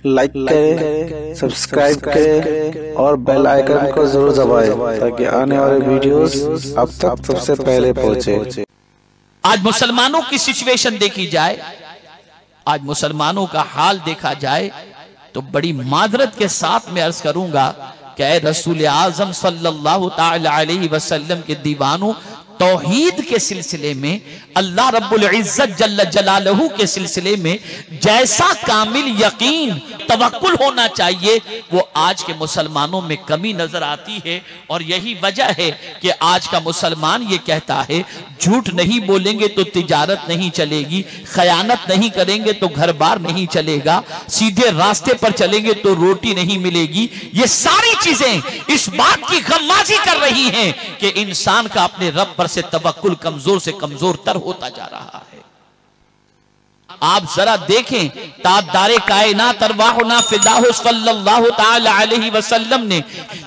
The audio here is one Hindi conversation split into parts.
लाइक करें, सब्सक्राइब करें और बेल आइकन को जरूर दबाएं ताकि आने वाले वीडियोस अब तक सबसे पहले पहुंचे। आज मुसलमानों की सिचुएशन देखी जाए, आज मुसलमानों का हाल देखा जाए तो बड़ी मादरत के साथ में अर्ज करूंगा कि रसूल आजम सल्लल्लाहु ताला अलैहि वसल्लम के दीवानों, तौहीद के सिलसिले में, अल्लाह रब्बुल इज्जत जल्ल जलालहू के सिलसिले में जैसा कामिल यकीन तवक्कुल होना चाहिए वो आज के मुसलमानों में कमी नजर आती है। और यही वजह है कि आज का मुसलमान ये कहता है झूठ नहीं बोलेंगे तो तिजारत नहीं चलेगी, खयानत नहीं करेंगे तो घर बार नहीं चलेगा, सीधे रास्ते पर चलेंगे तो रोटी नहीं मिलेगी। ये सारी चीजें इस बात की गम्माजी कर रही हैं कि इंसान का अपने रब पर से तवक्कुल कमजोर से कमजोर तर होता जा रहा है। आप जरा देखें, ताजदारे कायनात अरवाहुना फिदाहु सल्लल्लाहु ताला अलैहि वसल्लम ने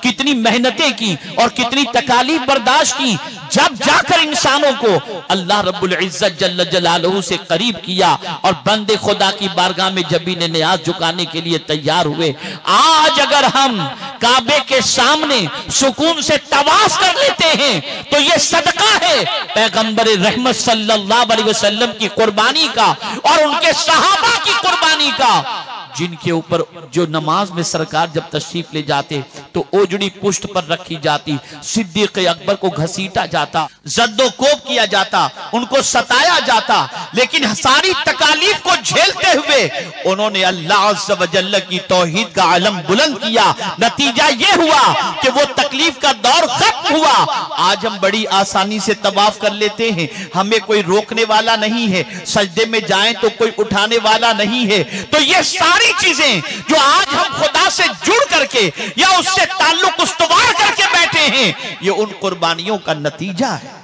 कितनी मेहनतें की और कितनी तकालीफ बर्दाश्त की, जब जाकर इंसानों को अल्लाह रब्बुल इज्जत जल्ल जलालहू से करीब किया और बंदे खुदा की बारगाह में जबीन न्याज झुकाने के लिए तैयार हुए। आज अगर हम काबे के सामने सुकून से तवाफ कर लेते हैं तो ये सदका है पैगंबर रहमत सल्लल्लाहु अलैहि वसल्लम की कुर्बानी का और उनके सहाबा की कुर्बानी का, जिनके ऊपर जो नमाज में सरकार जब तशरीफ ले जाते तो ओजड़ी पुष्ट पर रखी जाती, सिद्दीक अकबर को घसीटा जाता, जद्दोकोब किया जाता, उनको सताया जाता, लेकिन सारी तकालीफ को झेलते हुए उन्होंने अल्लाह अज़्ज़ व जल्ल की तौहीद का आलम बुलंद किया। नतीजा ये हुआ कि वो तकलीफ का दौर खत्म हुआ। आज हम बड़ी आसानी से तवाफ कर लेते हैं, हमें कोई रोकने वाला नहीं है, सजदे में जाएं तो कोई उठाने वाला नहीं है। तो ये सारी चीजें जो आज हम खुदा से जुड़ करके या उससे ताल्लुक उस्तवार करके बैठे हैं, ये उन कुर्बानियों का नतीजा है।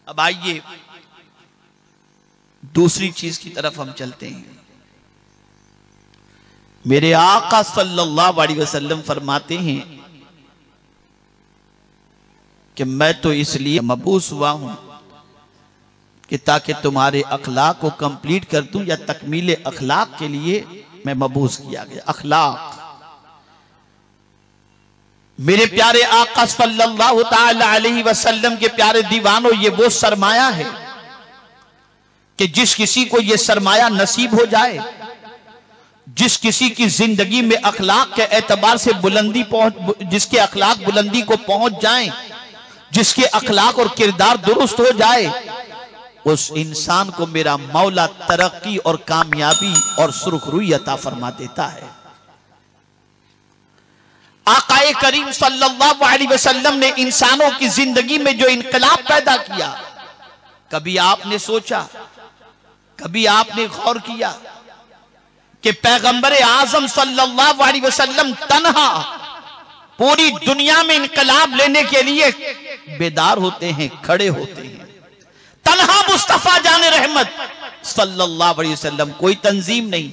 अब आइए दूसरी चीज की तरफ हम चलते हैं। मेरे आका सल्लल्लाहु अलैहि वसल्लम फरमाते हैं कि मैं तो इसलिए मबूस हुआ हूं कि ताकि तुम्हारे अखलाक को कंप्लीट कर दूं, या तकमील अखलाक के लिए मैं मबूस किया गया। अखलाक, मेरे प्यारे आका सल्लल्लाहु ताला अलैहि वसल्लम के प्यारे दीवानों, ये वो सरमाया है कि जिस किसी को ये सरमाया नसीब हो जाए, जिस किसी की जिंदगी में अखलाक के एतबार से बुलंदी जिसके अखलाक बुलंदी को पहुंच जाएं, जिसके अखलाक और किरदार दुरुस्त हो जाए, उस इंसान को मेरा मौला तरक्की और कामयाबी और सुरखरुई अता फरमा देता है। आकाए करीम सल्लल्लाहु अलैहि वसल्लम ने इंसानों की जिंदगी में जो इनकलाब पैदा किया, कभी आपने सोचा, कभी आपने गौर किया कि पैगंबर आजम सल्लल्लाहु अलैहि वसल्लम तन्हा पूरी दुनिया में इनकलाब लेने के लिए बेदार होते हैं, खड़े होते हैं। तन्हा मुस्तफा जाने रहमत सल्लल्लाहु अलैहि वसल्लम, कोई तंजीम नहीं,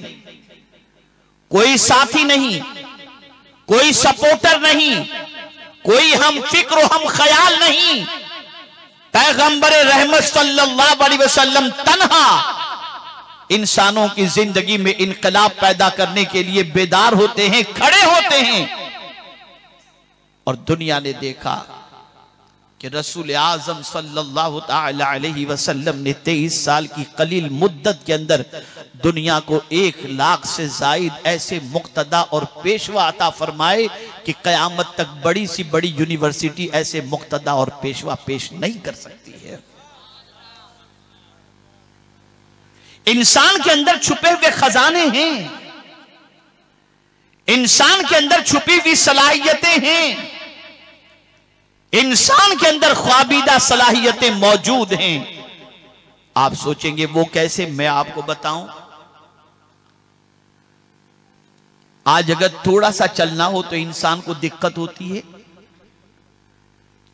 कोई साथी नहीं, कोई सपोर्टर नहीं, कोई हम फिक्र हम ख्याल नहीं। पैगंबर रहमत सल्लल्लाहु अलैहि वसल्लम तन्हा इंसानों की जिंदगी में इनकलाब पैदा करने के लिए बेदार होते हैं, खड़े होते हैं। और दुनिया ने देखा कि रसूल आजम सल्लल्लाहु ताला अलैहि वसल्लम ने 23 साल की कलील मुद्दत के अंदर दुनिया को 1 लाख से जायद ऐसे मुक्तदा और पेशवा अता फरमाए कि कयामत तक बड़ी सी बड़ी यूनिवर्सिटी ऐसे मुक्तदा और पेशवा पेश नहीं कर सकती है। इंसान के अंदर छुपे हुए खजाने हैं, इंसान के अंदर छुपी हुई सलाहियतें हैं, इंसान के अंदर ख्वाबीदा सलाहियतें मौजूद हैं। आप सोचेंगे वो कैसे, मैं आपको बताऊं। आज अगर थोड़ा सा चलना हो तो इंसान को दिक्कत होती है,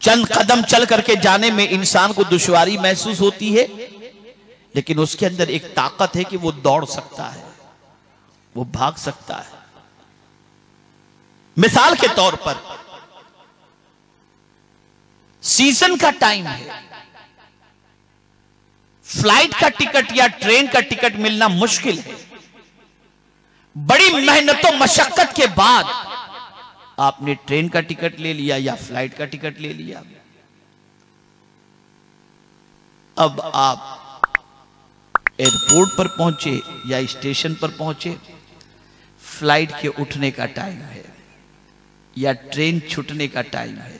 चंद कदम चल करके जाने में इंसान को दुश्वारी महसूस होती है, लेकिन उसके अंदर एक ताकत है कि वो दौड़ सकता है, वो भाग सकता है। मिसाल के तौर पर सीजन का टाइम है, फ्लाइट का टिकट या ट्रेन का टिकट मिलना मुश्किल है, बड़ी मेहनतों मशक्कत के बाद आपने ट्रेन का टिकट ले लिया या फ्लाइट का टिकट ले लिया। अब आप एयरपोर्ट पर पहुंचे या स्टेशन पर पहुंचे, फ्लाइट के उठने का टाइम है या ट्रेन छूटने का टाइम है।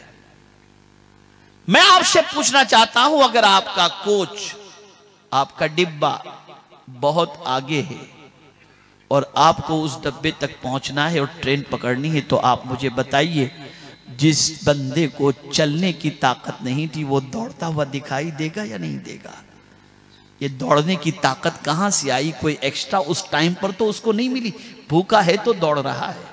मैं आपसे पूछना चाहता हूं, अगर आपका कोच, आपका डिब्बा बहुत आगे है और आपको उस डब्बे तक पहुंचना है और ट्रेन पकड़नी है, तो आप मुझे बताइए, जिस बंदे को चलने की ताकत नहीं थी वो दौड़ता हुआ दिखाई देगा या नहीं देगा? ये दौड़ने की ताकत कहां से आई? कोई एक्स्ट्रा उस टाइम पर तो उसको नहीं मिली। भूखा है तो दौड़ रहा है।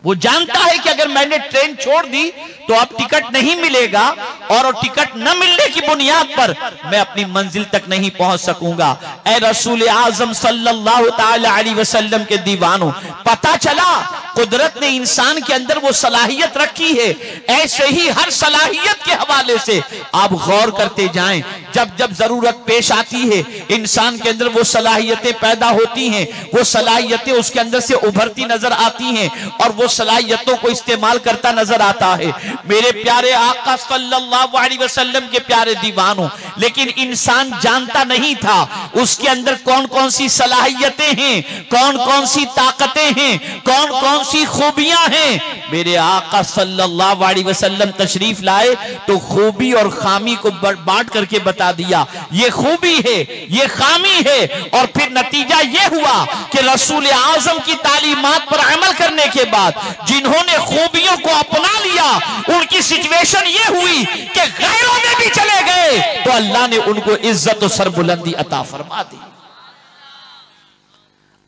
वो जानता है कि अगर मैंने ट्रेन छोड़ दी तो अब टिकट नहीं मिलेगा और टिकट न मिलने की बुनियाद पर मैं अपनी मंजिल तक नहीं पहुंच सकूंगा। ऐ रसूल आजम सल्लल्लाहु ताला अलैहि वसल्लम के दीवानों, पता चला कुदरत ने इंसान के अंदर वो सलाहियत रखी है। ऐसे ही हर सलाहियत के हवाले से आप गौर करते जाएं। जब जब जरूरत पेश आती है इंसान के अंदर वो सलाहियतें पैदा होती हैं, वो सलाहियतें उसके अंदर से उभरती नजर आती हैं और वो सलाहियतों को इस्तेमाल करता नजर आता है। मेरे प्यारे आका सल्लल्लाहु अलैहि वसल्लम के प्यारे दीवानों, लेकिन इंसान जानता नहीं था उसके अंदर कौन कौन सी सलाहियतें हैं, कौन कौन सी ताकतें हैं, कौन कौन सी खूबियां हैं। मेरे आका सल्लल्लाहु अलैहि वसल्लम तशरीफ लाए तो खूबी और खामी को बांट करके बता दिया, ये खूबी है, ये खामी है। और फिर नतीजा ये हुआ कि रसूल आजम की तालीमात पर अमल करने के बाद जिन्होंने खूबियों को अपना लिया उनकी सिचुएशन ये हुई कि गैरों में भी चले गए तो अल्लाह ने उनको इज्जत और सरबुलंदी अता फरमा दी।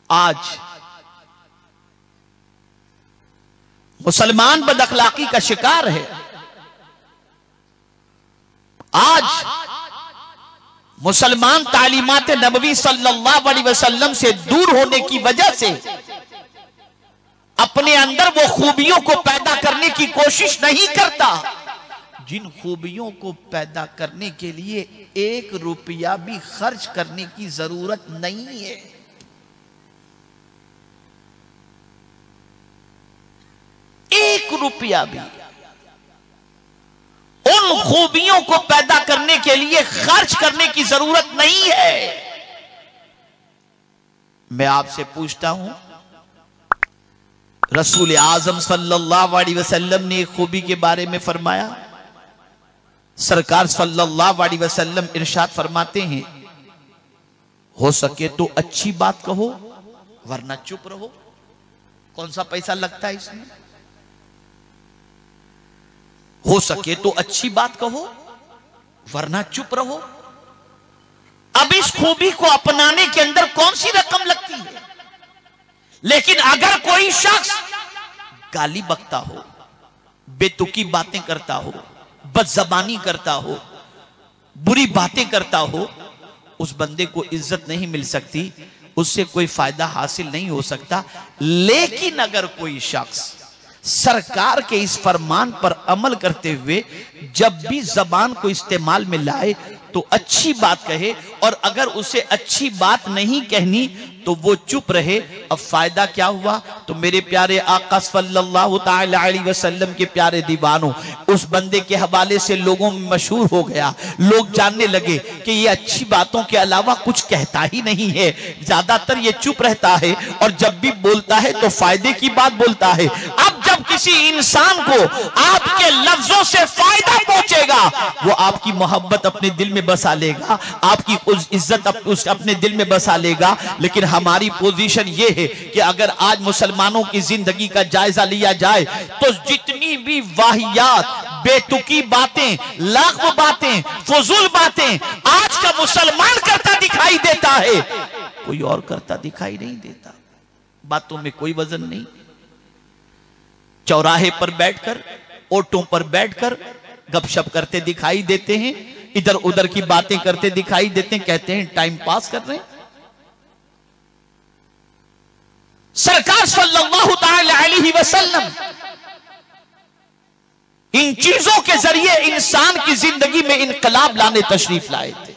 आज मुसलमान बदअखलाकी का शिकार है। आज मुसलमान तालीमात नबवी सल्लल्लाहु अलैहि वसल्लम से दूर होने की वजह से अपने अंदर वो खूबियों को पैदा करने की कोशिश नहीं करता जिन खूबियों को पैदा करने के लिए 1 रुपया भी खर्च करने की जरूरत नहीं है। एक रुपया भी उन खूबियों को पैदा करने के लिए खर्च करने की जरूरत नहीं है। मैं आपसे पूछता हूं, रसूल आजम सल्लल्लाहु अलैहि वसल्लम ने एक खूबी के बारे में फरमाया। सरकार सल्लल्लाहु अलैहि वसल्लम इरशाद फरमाते हैं, हो सके तो अच्छी बात कहो वरना चुप रहो। कौन सा पैसा लगता है इसमें? हो सके तो अच्छी बात कहो वरना चुप रहो। अब इस खूबी को अपनाने के अंदर कौन सी रकम लगती है? लेकिन अगर कोई शख्स गाली बकता हो, बेतुकी बातें करता हो, बदजबानी करता हो, बुरी बातें करता हो, उस बंदे को इज्जत नहीं मिल सकती, उससे कोई फायदा हासिल नहीं हो सकता। लेकिन अगर कोई शख्स सरकार के इस फरमान पर अमल करते हुए जब भी जबान को इस्तेमाल में लाए तो अच्छी बात कहे, और अगर उसे अच्छी बात नहीं कहनी तो वो चुप रहे, अब फायदा क्या हुआ? तो मेरे प्यारे आका सल्लल्लाहु ताला अलैहि वसल्लम के प्यारे दीवानों, उस बंदे के हवाले से लोगों में मशहूर हो गया। लोग जानने लगे कि ये अच्छी बातों के अलावा कुछ कहता ही नहीं है, ज्यादातर ये चुप रहता है और जब भी बोलता है तो फायदे की बात बोलता है। अब जब किसी इंसान को आपके लफ्जों से फायदा पहुंचेगा वो आपकी मोहब्बत अपने दिल में बसा लेगा, आपकी उस इज्जत अपने दिल में बसा लेगा। लेकिन हमारी पोजीशन ये है कि अगर आज मुसलमानों की जिंदगी का जायजा लिया जाए तो जितनी भी वाहियात, बेतुकी बातें, लागू बातें, फजूल बातें आज का मुसलमान करता दिखाई देता है, कोई और करता दिखाई नहीं देता। बातों में कोई वजन नहीं। चौराहे पर बैठकर, ऑटो पर बैठकर गपशप करते दिखाई देते हैं, इधर उधर की बातें करते दिखाई देते हैं, कहते हैं टाइम पास कर रहे हैं। सरकार सल्लल्लाहु ताला अलैहि वसल्लम इन चीजों के जरिए इंसान की जिंदगी में इनकलाब लाने तशरीफ लाए थे।